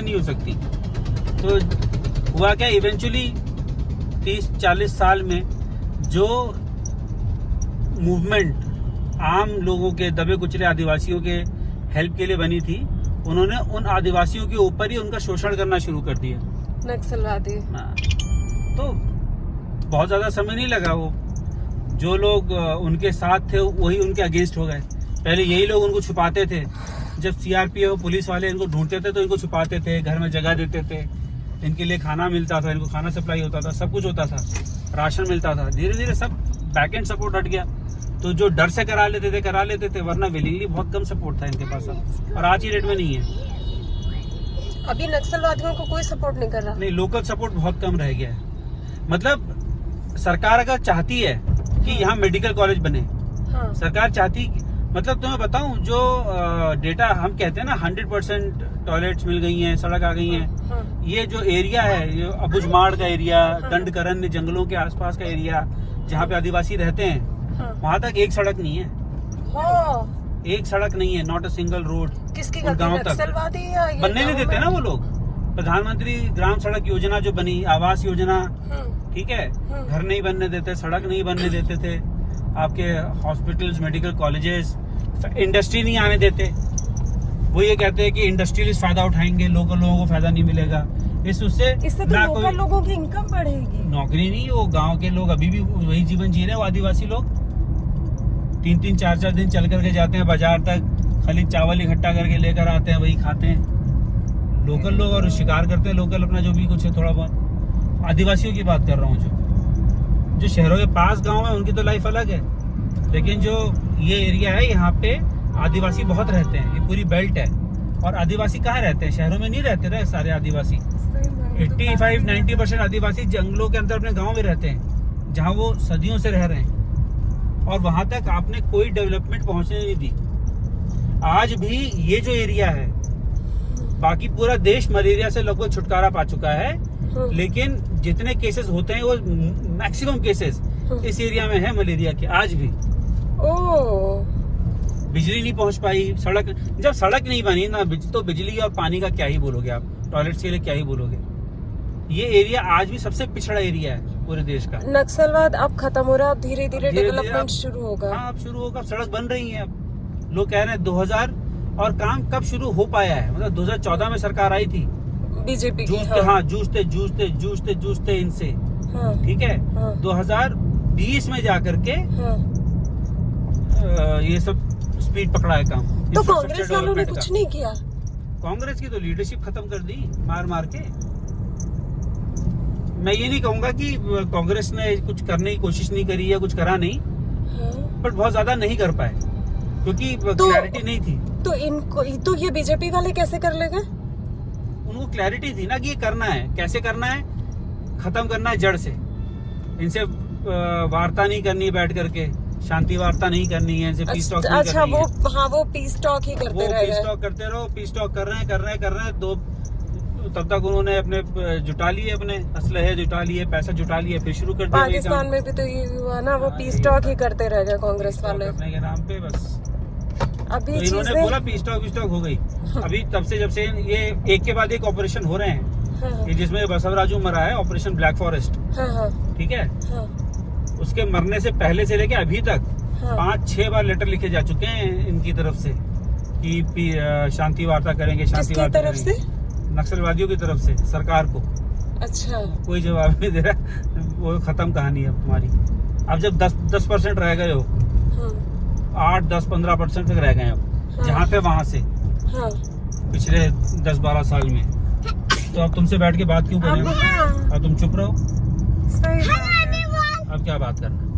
नहीं हो सकती। तो हुआ क्या, इवेंचुअली 30-40 साल में जो मूवमेंट आम लोगों के, दबे कुचले आदिवासियों के हेल्प के लिए बनी थी, उन्होंने उन आदिवासियों के ऊपर ही उनका शोषण करना शुरू कर दिया, नक्सलवादी। तो बहुत ज्यादा समय नहीं लगा, वो जो लोग उनके साथ थे वही उनके अगेंस्ट हो गए। पहले यही लोग उनको छुपाते थे, जब सीआरपीएफ पुलिस वाले इनको ढूंढते थे तो इनको छुपाते थे, घर में जगह देते थे, इनके लिए खाना मिलता था, इनको खाना सप्लाई होता था, सब कुछ होता था, राशन मिलता था। धीरे धीरे सब बैक एंड सपोर्ट हट गया, तो जो डर से करा लेते थे, वरना विलिंगली बहुत कम सपोर्ट था इनके पास अब, और आज ही डेट में नहीं है। अभी नक्सलवादियों को कोई सपोर्ट नहीं कर रहा। नहीं, लोकल सपोर्ट बहुत कम रह गया है। मतलब सरकार अगर चाहती है कि यहाँ मेडिकल कॉलेज बने, हाँ। सरकार चाहती, मतलब तुम्हें बताऊं, जो डेटा हम कहते हैं ना 100% टॉयलेट्स मिल गई हैं, सड़क आ गई हैं, हाँ। ये जो एरिया है, ये अबुझमाड़ का एरिया, दंडकरण्य जंगलों के आसपास का एरिया, जहाँ पे आदिवासी रहते हैं, हाँ। वहाँ तक एक सड़क नहीं है। हाँ। एक सड़क नहीं है, नॉट अ सिंगल रोड। किसकी और गाँव तक नक्सलवादी या ये बनने नहीं देते ना वो लोग। प्रधानमंत्री ग्राम सड़क योजना जो बनी, आवास योजना, ठीक है, घर नहीं बनने देते, सड़क नहीं बनने देते थे, आपके हॉस्पिटल्स, मेडिकल कॉलेजेस, इंडस्ट्री नहीं आने देते। वो ये कहते हैं कि इंडस्ट्रियलिस्ट फायदा उठाएंगे, लोकल लोगों को फायदा नहीं मिलेगा। इससे तो लोकल लोगों की इनकम बढ़ेगी। नौकरी नहीं, वो गांव के लोग अभी भी वही जीवन जी रहे हैं। वो आदिवासी लोग 3-3, 4-4 दिन चल करके जाते हैं बाजार तक, खाली चावल इकट्ठा करके लेकर आते हैं, वही खाते हैं लोकल लोग, और शिकार करते हैं लोकल, अपना जो भी कुछ है थोड़ा बहुत। आदिवासियों की बात कर रहा हूँ, जो शहरों के पास गांव है उनकी तो लाइफ अलग है, लेकिन जो ये एरिया है यहाँ पे आदिवासी बहुत रहते हैं, ये पूरी बेल्ट है। और आदिवासी कहाँ रहते हैं? शहरों में नहीं रहते रहे सारे आदिवासी। 85-90% आदिवासी जंगलों के अंदर अपने गांव में रहते हैं, जहाँ वो सदियों से रह रहे हैं, और वहां तक आपने कोई डेवलपमेंट पहुंचने नहीं दी। आज भी ये जो एरिया है, बाकी पूरा देश मलेरिया से लगभग छुटकारा पा चुका है, लेकिन जितने केसेस होते हैं वो मैक्सिमम केसेस इस एरिया में है मलेरिया के आज भी। बिजली नहीं पहुंच पाई, सड़क, जब सड़क नहीं बनी ना, तो बिजली और पानी का क्या ही बोलोगे आप, टॉयलेट्स के लिए क्या ही बोलोगे। ये एरिया आज भी सबसे पिछड़ा एरिया है पूरे देश का। नक्सलवाद अब खत्म हो रहा है, अब धीरे धीरे डेवलपमेंट शुरू होगा। हाँ, अब शुरू होगा, सड़क बन रही है अब। लोग कह रहे हैं 2000, और काम कब शुरू हो पाया है, मतलब 2014 में सरकार आई थी बीजेपी की। जूझते इनसे, हाँ। ठीक है। हाँ। 2020 में जाकर के ये सब स्पीड पकड़ा है काम। तो कांग्रेस वालों ने कुछ नहीं किया? कांग्रेस की तो लीडरशिप खत्म कर दी मार के। मैं ये नहीं कहूंगा कि कांग्रेस ने कुछ करने की कोशिश नहीं करी या कुछ करा नहीं, बट बहुत ज्यादा नहीं कर पाए क्योंकि क्लैरिटी नहीं थी। तो इनको तो ये बीजेपी वाले कैसे कर लेंगे? उनको क्लैरिटी थी ना कि ये करना है, कैसे करना है, खत्म करना है जड़ से। इनसे वार्ता नहीं करनी, बैठ करके शांति वार्ता नहीं करनी है, इनसे पीस टॉक नहीं करनी है। वो पीस टॉक ही करते रहे। पीस टॉक करते रहो, पीस टॉक कर रहे हैं। दो तब तक उन्होंने अपने जुटा लिए, अपने असलहे जुटा लिए, पैसा जुटा लिए, फिर शुरू कर दिया। पाकिस्तान में भी तो ये हुआ ना, वो पीस टॉक ही करते रह गए कांग्रेस वाले अपने के नाम पे बस। अभी तो इन्होंने बोला पीस टॉक हो गई। अभी तब से जब से ये एक के बाद एक ऑपरेशन हो रहे हैं, जिसमें बसवराजू मरा है, ऑपरेशन ब्लैक फॉरेस्ट, ठीक है। उसके मरने से पहले से लेके अभी तक 5-6 बार लेटर लिखे जा चुके हैं इनकी तरफ से कि शांति वार्ता करेंगे, शांति वार्ता तरफ से, नक्सलवादियों की तरफ से सरकार को। अच्छा, कोई जवाब नहीं दे रहा। वो खत्म कहानी है तुम्हारी। अब जब 10% रह गए हो, 8-10-15% तक रह गए अब, जहाँ थे वहां से पिछले 10-12 साल में, तो अब तुमसे बैठ के बात क्यों करें? अब तुम चुप रहो। सही। अब क्या बात करना।